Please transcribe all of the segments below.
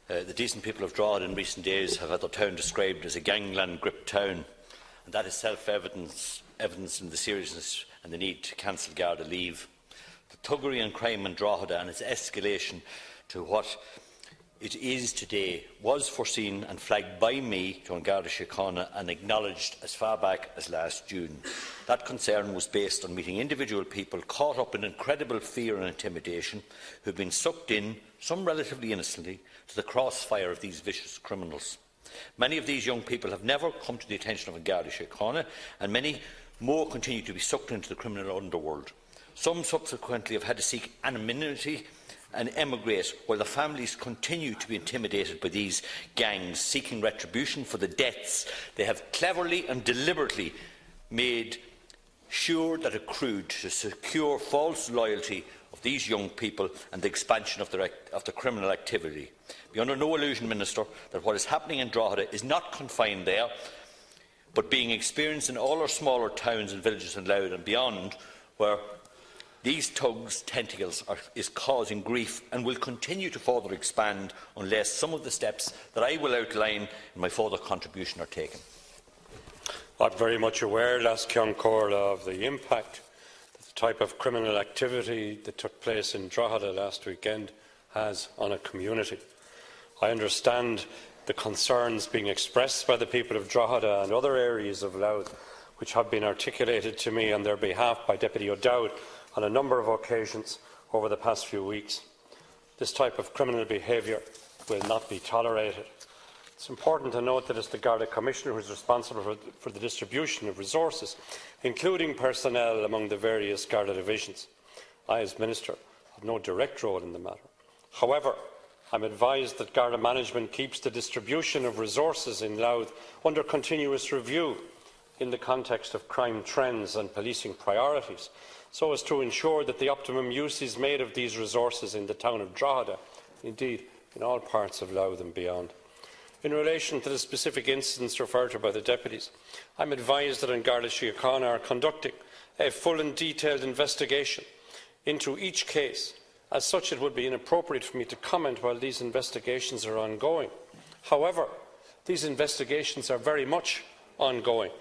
The decent people of Drogheda in recent days have had their town described as a gangland-gripped town, and that is self-evidence in the seriousness and the need to cancel Garda leave. The thuggery and crime in Drogheda and its escalation to what it is today was foreseen and flagged by me to Garda Síochána and acknowledged as far back as last June. That concern was based on meeting individual people caught up in incredible fear and intimidation who have been sucked in, some relatively innocently, to the crossfire of these vicious criminals. Many of these young people have never come to the attention of Garda Síochána, and many more continue to be sucked into the criminal underworld. Some subsequently have had to seek anonymity and emigrate, while the families continue to be intimidated by these gangs seeking retribution for the deaths they have cleverly and deliberately made sure that accrued to secure false loyalty of these young people and the expansion of the criminal activity. Be under no illusion, Minister, that what is happening in Drogheda is not confined there, but being experienced in all our smaller towns and villages in Louth and beyond, where these thugs' tentacles is causing grief and will continue to further expand unless some of the steps that I will outline in my further contribution are taken. I'm very much aware, last Ceann of the impact that the type of criminal activity that took place in Drogheda last weekend has on a community. I understand the concerns being expressed by the people of Drogheda and other areas of Louth, which have been articulated to me on their behalf by Deputy O'Dowd on a number of occasions over the past few weeks. This type of criminal behaviour will not be tolerated. It's important to note that as the Garda Commissioner who is responsible for the distribution of resources, including personnel among the various Garda divisions, I, as Minister, have no direct role in the matter. However, I am advised that Garda management keeps the distribution of resources in Louth under continuous review in the context of crime trends and policing priorities, so as to ensure that the optimum use is made of these resources in the town of Drogheda, indeed in all parts of Louth and beyond. In relation to the specific incidents referred to by the deputies, I am advised that in Garda Síochána are conducting a full and detailed investigation into each case. As such, it would be inappropriate for me to comment while these investigations are ongoing. However, these investigations are very much ongoing.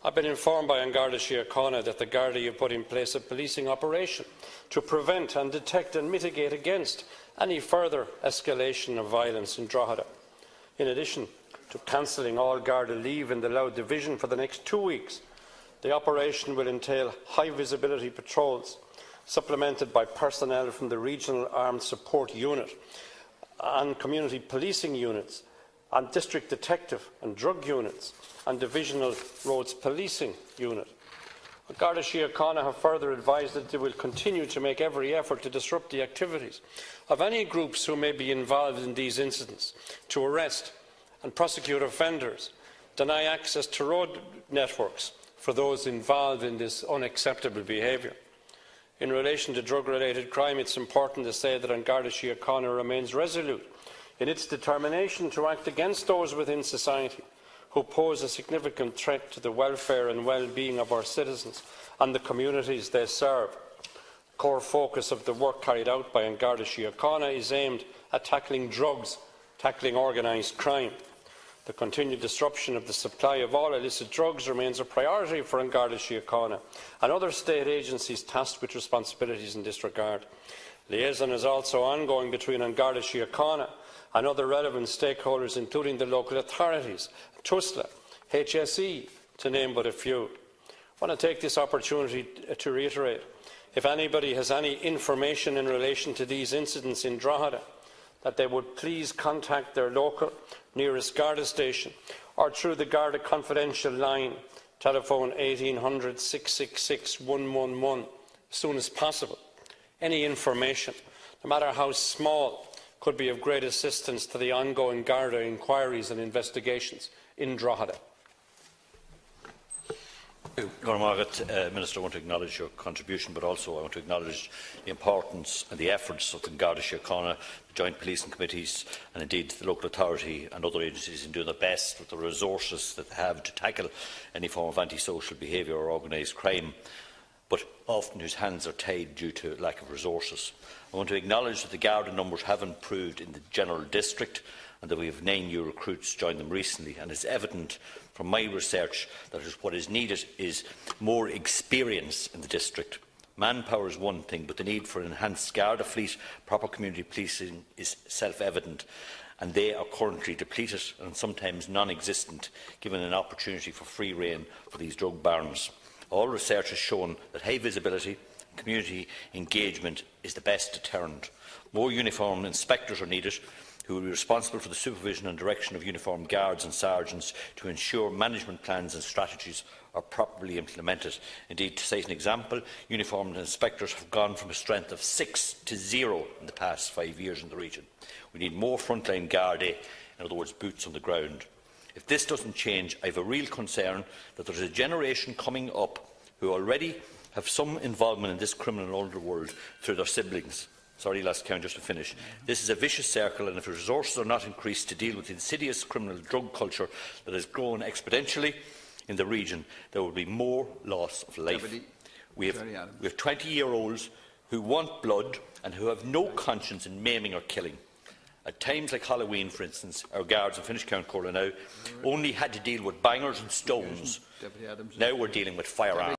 I have been informed by Garda Síochána that the Garda have put in place a policing operation to prevent and detect and mitigate against any further escalation of violence in Drogheda. In addition to cancelling all Garda leave in the Louth division for the next 2 weeks, the operation will entail high-visibility patrols, supplemented by personnel from the Regional Armed Support Unit and Community Policing Units and District Detective and Drug Units and Divisional Roads Policing Unit. Garda Síochána have further advised that they will continue to make every effort to disrupt the activities of any groups who may be involved in these incidents, to arrest and prosecute offenders, deny access to road networks for those involved in this unacceptable behaviour. In relation to drug-related crime, it is important to say that Garda Síochána remains resolute in its determination to act against those within society who pose a significant threat to the welfare and well-being of our citizens and the communities they serve. The core focus of the work carried out by Garda Síochána is aimed at tackling drugs, tackling organised crime. The continued disruption of the supply of all illicit drugs remains a priority for Garda Síochána and other state agencies tasked with responsibilities in this regard. Liaison is also ongoing between Garda Síochána and other relevant stakeholders, including the local authorities, TUSLA, HSE, to name but a few. I want to take this opportunity to reiterate, if anybody has any information in relation to these incidents in Drogheda, that they would please contact their local nearest Garda station or through the Garda confidential line, telephone 1800 666 111, as soon as possible. Any information, no matter how small, could be of great assistance to the ongoing Garda inquiries and investigations in Drogheda. Minister, I want to acknowledge your contribution, but also I want to acknowledge the importance and the efforts of the Garda Síochána, the joint policing committees and indeed the local authority and other agencies in doing their best with the resources that they have to tackle any form of antisocial behaviour or organised crime. but often whose hands are tied due to lack of resources. I want to acknowledge that the Garda numbers have improved in the general district and that we have 9 new recruits join them recently. And it's evident from my research that what is needed is more experience in the district. Manpower is one thing, but the need for an enhanced Garda fleet, proper community policing is self-evident, and they are currently depleted and sometimes non-existent, given an opportunity for free rein for these drug barons. All research has shown that high visibility and community engagement is the best deterrent. More uniformed inspectors are needed, who will be responsible for the supervision and direction of uniformed guards and sergeants to ensure management plans and strategies are properly implemented. Indeed, to cite an example, uniformed inspectors have gone from a strength of 6 to 0 in the past 5 years in the region. We need more frontline Garda, in other words, boots on the ground. If this doesn't change, I have a real concern that there is a generation coming up who already have some involvement in this criminal underworld through their siblings. Sorry, last count, just to finish. This is a vicious circle, and if resources are not increased to deal with the insidious criminal drug culture that has grown exponentially in the region, there will be more loss of life. We have 20-year-olds who want blood and who have no conscience in maiming or killing. At times like Halloween, for instance, our guards in Finish County now only had to deal with bangers and stones. Now we're dealing with firearms.